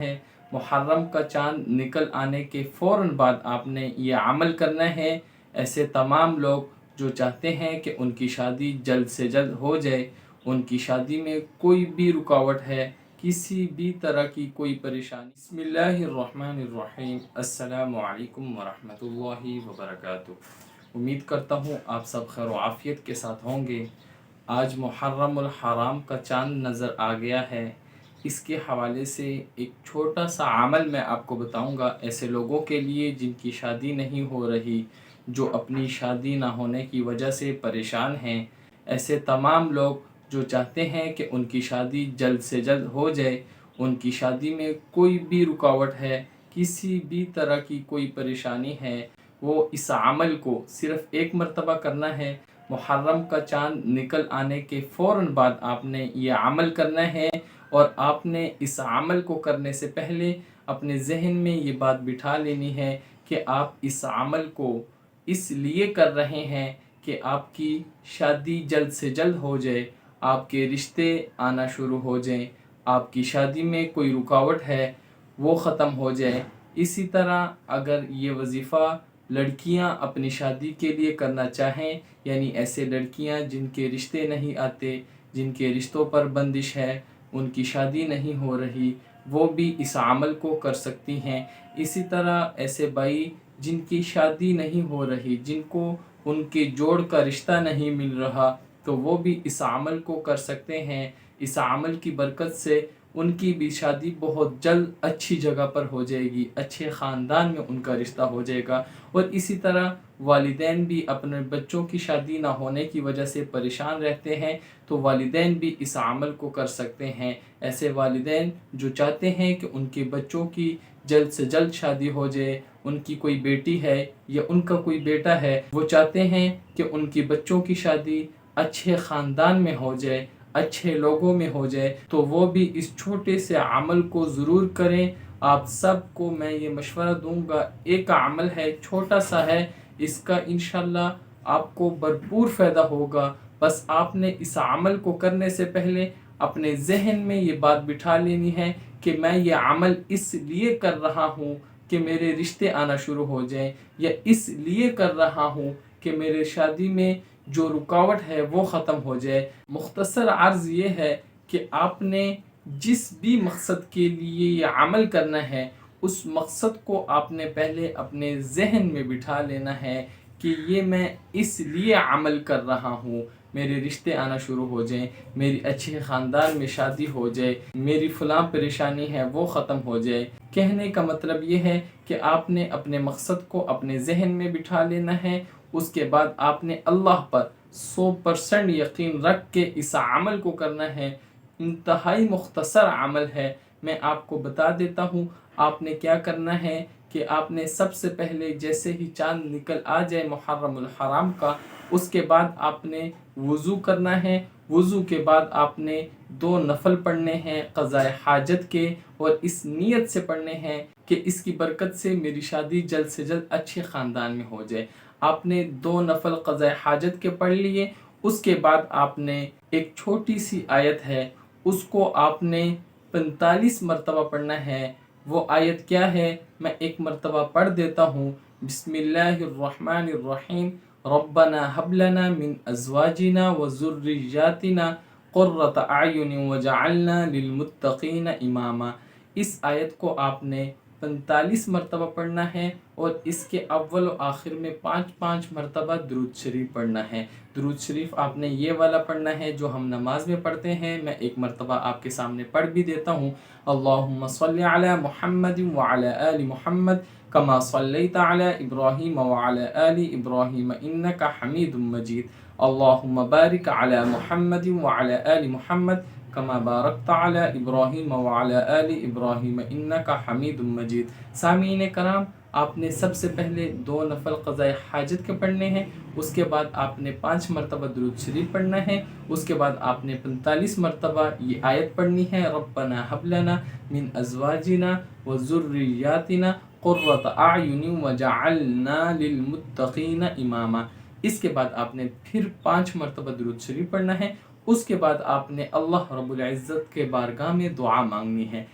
ہے। मुहर्रम का चाँद निकल आने के फ़ौरन बाद आपने ये अमल करना है। ऐसे तमाम लोग जो चाहते हैं कि उनकी शादी जल्द से जल्द हो जाए, उनकी शादी में कोई भी रुकावट है, किसी भी तरह की कोई परेशानी। बिस्मिल्लाहिर्रहमानिर्रहीम। अस्सलामु अलैकुम वरहमतुल्लाहि वबरकातुहू। उम्मीद करता हूँ आप सब खैर व आफ़ियत के साथ होंगे। आज मुहर्रमुल हराम का चाँद नज़र आ गया है। इसके हवाले से एक छोटा सा अमल मैं आपको बताऊंगा ऐसे लोगों के लिए जिनकी शादी नहीं हो रही, जो अपनी शादी ना होने की वजह से परेशान हैं। ऐसे तमाम लोग जो चाहते हैं कि उनकी शादी जल्द से जल्द हो जाए, उनकी शादी में कोई भी रुकावट है, किसी भी तरह की कोई परेशानी है, वो इस अमल को सिर्फ़ एक मरतबा करना है। मुहर्रम का चाँद निकल आने के फ़ौरन बाद आपने ये अमल करना है और आपने इस अमल को करने से पहले अपने ज़हन में ये बात बिठा लेनी है कि आप इस अमल को इसलिए कर रहे हैं कि आपकी शादी जल्द से जल्द हो जाए, आपके रिश्ते आना शुरू हो जाएं, आपकी शादी में कोई रुकावट है वो ख़त्म हो जाए। इसी तरह अगर ये वज़ीफ़ा लड़कियां अपनी शादी के लिए करना चाहें, यानी ऐसे लड़कियां जिनके रिश्ते नहीं आते, जिनके रिश्तों पर बंदिश है, उनकी शादी नहीं हो रही, वो भी इस अमल को कर सकती हैं। इसी तरह ऐसे भाई जिनकी शादी नहीं हो रही, जिनको उनके जोड़ का रिश्ता नहीं मिल रहा, तो वो भी इस अमल को कर सकते हैं। इस अमल की बरकत से उनकी भी शादी बहुत जल्द अच्छी जगह पर हो जाएगी, अच्छे ख़ानदान में उनका रिश्ता हो जाएगा। और इसी तरह वालिदैन भी अपने बच्चों की शादी ना होने की वजह से परेशान रहते हैं, तो वालिदैन भी इस अमल को कर सकते हैं। ऐसे वालिदैन जो चाहते हैं कि उनके बच्चों की जल्द से जल्द शादी हो जाए, उनकी कोई बेटी है या उनका कोई बेटा है, वो चाहते हैं कि उनकी बच्चों की शादी अच्छे ख़ानदान में हो जाए, अच्छे लोगों में हो जाए, तो वो भी इस छोटे से अमल को ज़रूर करें। आप सबको मैं ये मशवरा दूंगा, एक अमल है, छोटा सा है, इसका इंशाल्लाह आपको भरपूर फ़ायदा होगा। बस आपने इस अमल को करने से पहले अपने ज़हन में ये बात बिठा लेनी है कि मैं ये अमल इसलिए कर रहा हूँ कि मेरे रिश्ते आना शुरू हो जाएं, या इसलिए कर रहा हूँ कि मेरे शादी में जो रुकावट है वो ख़त्म हो जाए। मुख्तसर अर्ज़ ये है कि आपने जिस भी मकसद के लिए ये अमल करना है, उस मकसद को आपने पहले अपने ज़हन में बिठा लेना है कि ये मैं इसलिए अमल कर रहा हूँ, मेरे रिश्ते आना शुरू हो जाएं, मेरी अच्छे ख़ानदान में शादी हो जाए, मेरी फ़लाँ परेशानी है वो ख़त्म हो जाए। कहने का मतलब ये है कि आपने अपने मकसद को अपने ज़हन में बिठा लेना है। उसके बाद आपने अल्लाह पर 100% यकीन रख के इस अमल को करना है। इंतहाई मुख्तसर अमल है, मैं आपको बता देता हूँ। आपने क्या करना है कि आपने सबसे पहले जैसे ही चाँद निकल आ जाए मुहर्रमुल हराम का, उसके बाद आपने वज़ू करना है। वज़ू के बाद आपने 2 नफल पढ़ने हैं क़ज़ाए हाजत के, और इस नीयत से पढ़ने हैं कि इसकी बरकत से मेरी शादी जल्द से जल्द अच्छे ख़ानदान में हो जाए। आपने 2 नफल क़ज़ाए हाजत के पढ़ लिए। उसके बाद आपने एक छोटी सी आयत है, उसको आपने 45 मरतबा पढ़ना है। वो आयत क्या है, मैं एक मरतबा पढ़ देता हूँ। बिस्मिल्लाहिर्रहमानिर्रहीम। रब्बना हब लना मिन अज़वाजिना व ज़ुर्रिय्यातिना क़ुर्रत अयुन वजअलना लिलमुत्तक़ीना इमामा। इस आयत को आपने 45 मरतबा पढ़ना है, और इसके अव्वल व आखिर में 5-5 मरतबा दुरूद शरीफ पढ़ना है। दुरूद शरीफ आपने ये वाला पढ़ना है जो हम नमाज में पढ़ते हैं। मैं एक मरतबा आपके सामने पढ़ भी देता हूँ। अल्लाहुम्मा सल्लि अला मुहम्मदिन व अला आलि मुहम्मद कमा सल्लैता अला इब्राहीम व अला आलि इब्राहीम इन्नका हमीदुम मजीद। अल्लाहुम्मा बारिक अला मुहम्मदिन व अला आलि मुहम्मद कमा बारकता अला इब्राहीम व अला आलि इब्राहीम इन्नका हमीदुम मजीद। सामीन कराम, आपने सबसे पहले 2 नफल क़ज़ाए हाजत के पढ़ने हैं। उसके बाद आपने 5 मरतबा दुरूद शरीफ पढ़ना है। उसके बाद आपने 45 मरतबा ये आयत पढ़नी है, रब्बना हब लना मिन अज़वाजिना व ज़ुर्रिय्यातिना क़ुर्रत अयुन वजअलना लिलमुत्तक़ीना इमामा। इसके बाद आपने फिर 5 मरतबा दुरूद शरीफ पढ़ना है। उसके बाद आपने अल्लाह रब्बुल इज़्ज़त के बारगाह में दुआ मांगनी है।